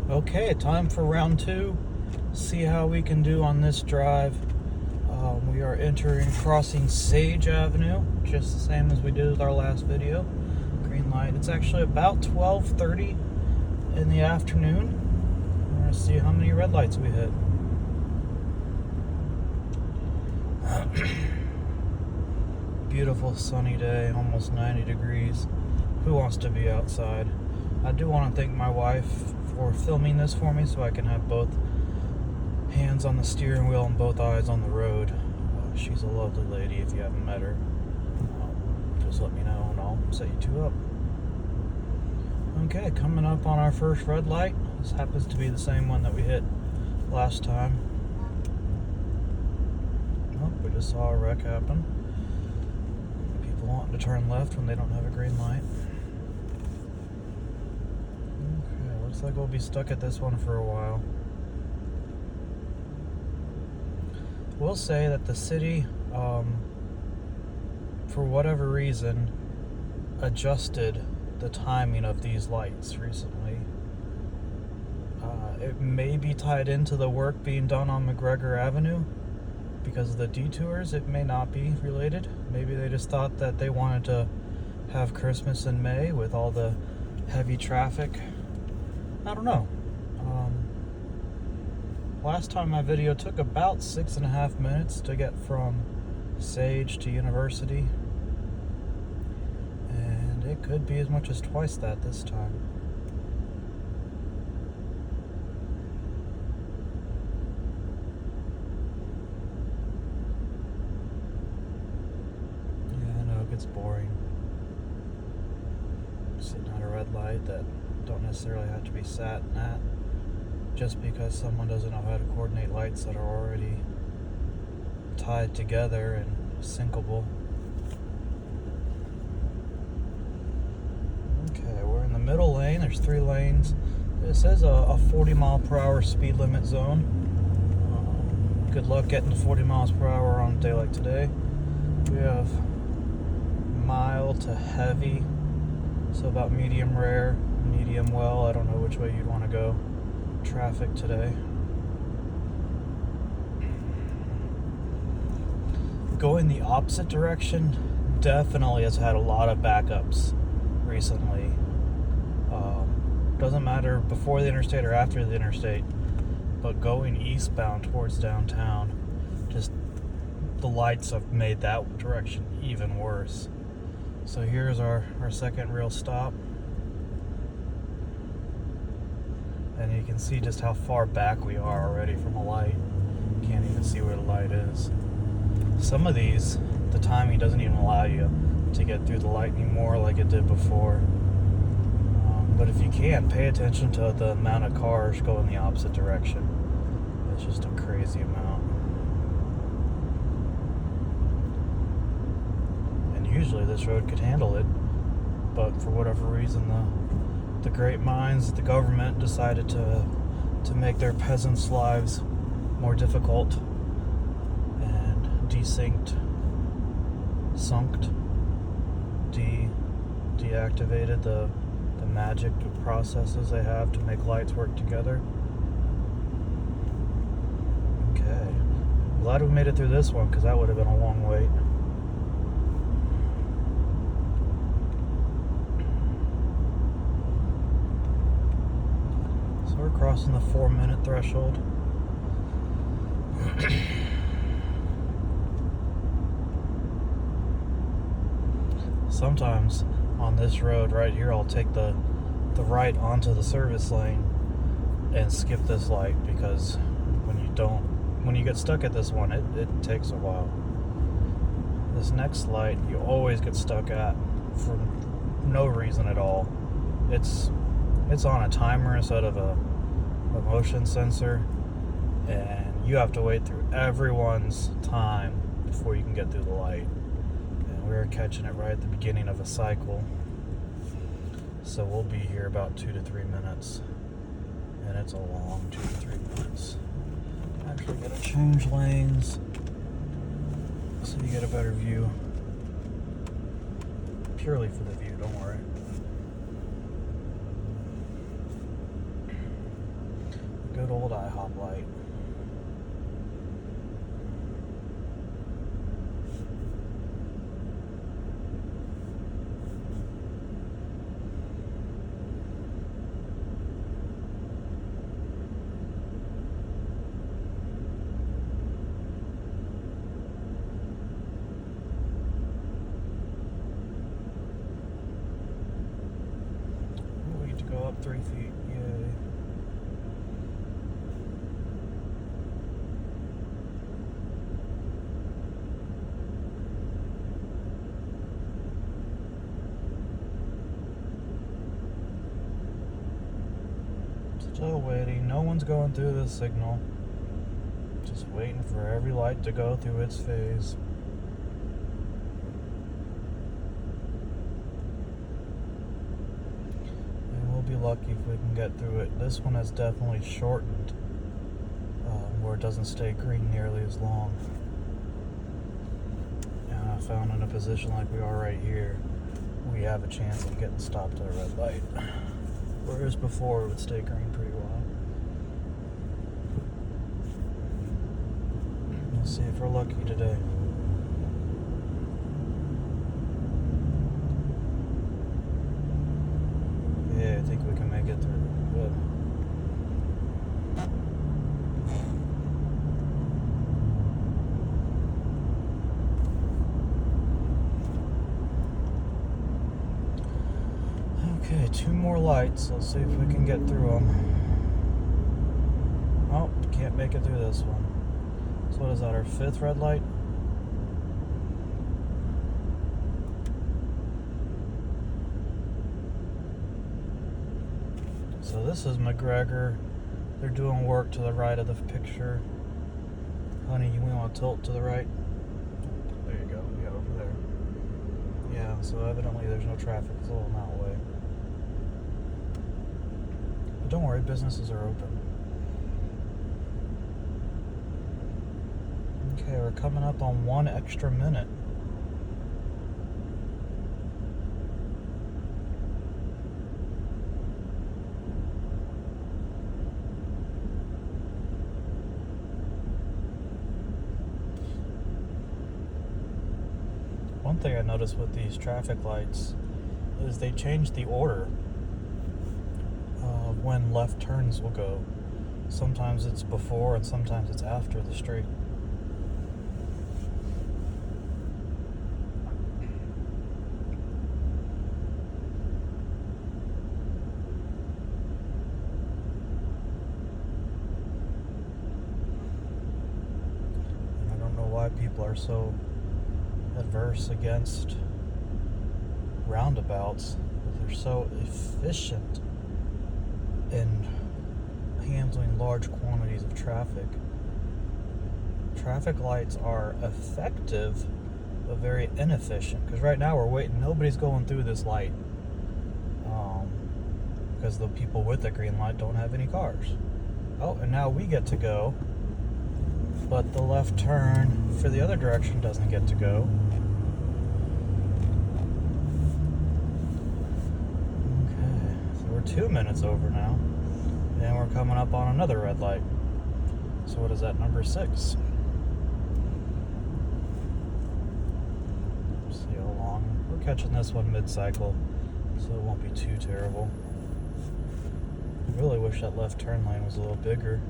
Okay, time for round two. See how we can do on this drive. We are crossing Sage Avenue, just the same as we did with our last video. Green light. It's actually about 12:30 in the afternoon. We're going to see how many red lights we hit. Beautiful sunny day, almost 90 degrees. Who wants to be outside? I do want to thank my wife for filming this for me so I can have both hands on the steering wheel and both eyes on the road. She's a lovely lady. If you haven't met her, just let me know and I'll set you two up. Okay, coming up on our first red light. This happens to be the same one that we hit last time. Oh, we just saw a wreck happen. People wanting to turn left when they don't have a green light. Okay, looks like we'll be stuck at this one for a while. We'll say that the city, for whatever reason, adjusted the timing of these lights recently. It may be tied into the work being done on McGregor Avenue because of the detours. It may not be related. Maybe they just thought that they wanted to have Christmas in May with all the heavy traffic. I don't know. Last time my video took about 6.5 minutes to get from Sage to University, and it could be as much as twice that this time. Yeah, I know it gets boring. Sitting at a red light that don't necessarily have to be sat at. Just because someone doesn't know how to coordinate lights that are already tied together and syncable. Okay, we're in the middle lane. There's 3 lanes. This is a 40 mile per hour speed limit zone. Good luck getting to 40 miles per hour on a day like today. We have mild to heavy, so about medium rare, medium well. I don't know which way you'd want to go. Traffic today. Going the opposite direction definitely has had a lot of backups recently. Doesn't matter before the interstate or after the interstate, but going eastbound towards downtown, just the lights have made that direction even worse. So here's our second real stop. And you can see just how far back we are already from a light. You can't even see where the light is. Some of these, the timing doesn't even allow you to get through the light anymore like it did before. But if you can, pay attention to the amount of cars going the opposite direction. It's just a crazy amount. And usually this road could handle it, but for whatever reason, the great minds, the government decided to make their peasants' lives more difficult and deactivated the magic processes they have to make lights work together. Okay, glad we made it through this one because that would have been a long wait. We're crossing the 4-minute threshold. Sometimes on this road right here, I'll take the right onto the service lane and skip this light because when you get stuck at this one, it takes a while. This next light you always get stuck at for no reason at all. It's on a timer instead of a motion sensor, and you have to wait through everyone's time before you can get through the light. And we're catching it right at the beginning of a cycle, so we'll be here about 2 to 3 minutes, and it's a long 2 to 3 minutes. Actually gotta change lanes so you get a better view. Purely for the view, don't worry. Good old IHOP light. We need to go up 3 feet. Yay. Still waiting. No one's going through the signal. Just waiting for every light to go through its phase. And we'll be lucky if we can get through it. This one has definitely shortened, where it doesn't stay green nearly as long. And I found in a position like we are right here, we have a chance of getting stopped at a red light. Whereas before it would stay green pretty well. We'll see if we're lucky today. Yeah, I think we can make it through. Good. Okay, 2 more lights. Let's see if we can get through them. Oh, can't make it through this one. So what is that, our 5th red light? So this is McGregor. They're doing work to the right of the picture. Honey, you want to tilt to the right? There you go. Yeah, over there. Yeah, so evidently there's no traffic. It's a little that way. But don't worry, businesses are open. Okay, we're coming up on 1 extra minute. One thing I noticed with these traffic lights is they change the order of when left turns will go. Sometimes it's before and sometimes it's after the street. And I don't know why people are so adverse against roundabouts. They're so efficient in handling large quantities of traffic. Traffic lights are effective but very inefficient, because right now we're waiting, nobody's going through this light because the people with the green light don't have any cars. Oh, and now we get to go, but the left turn for the other direction doesn't get to go. Okay, so we're 2 minutes over now, and we're coming up on another red light. So what is that, number 6? Let's see how long. We're catching this one mid-cycle, so it won't be too terrible. I really wish that left turn lane was a little bigger.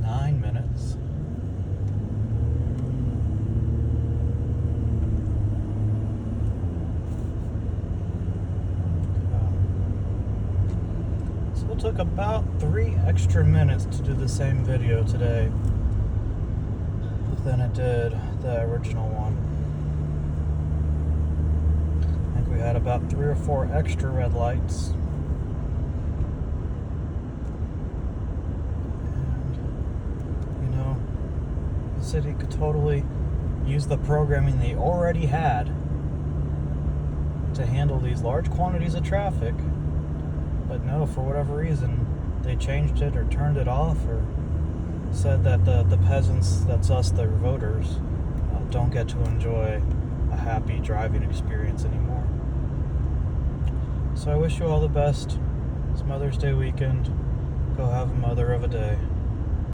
Nine minutes. So it took about 3 extra minutes to do the same video today than it did the original one. I think we had about 3 or 4 extra red lights. The city could totally use the programming they already had to handle these large quantities of traffic, but no, for whatever reason they changed it or turned it off or said that the peasants, that's us, the voters, don't get to enjoy a happy driving experience anymore. So I wish you all the best. It's Mother's Day weekend. Go have a mother of a day.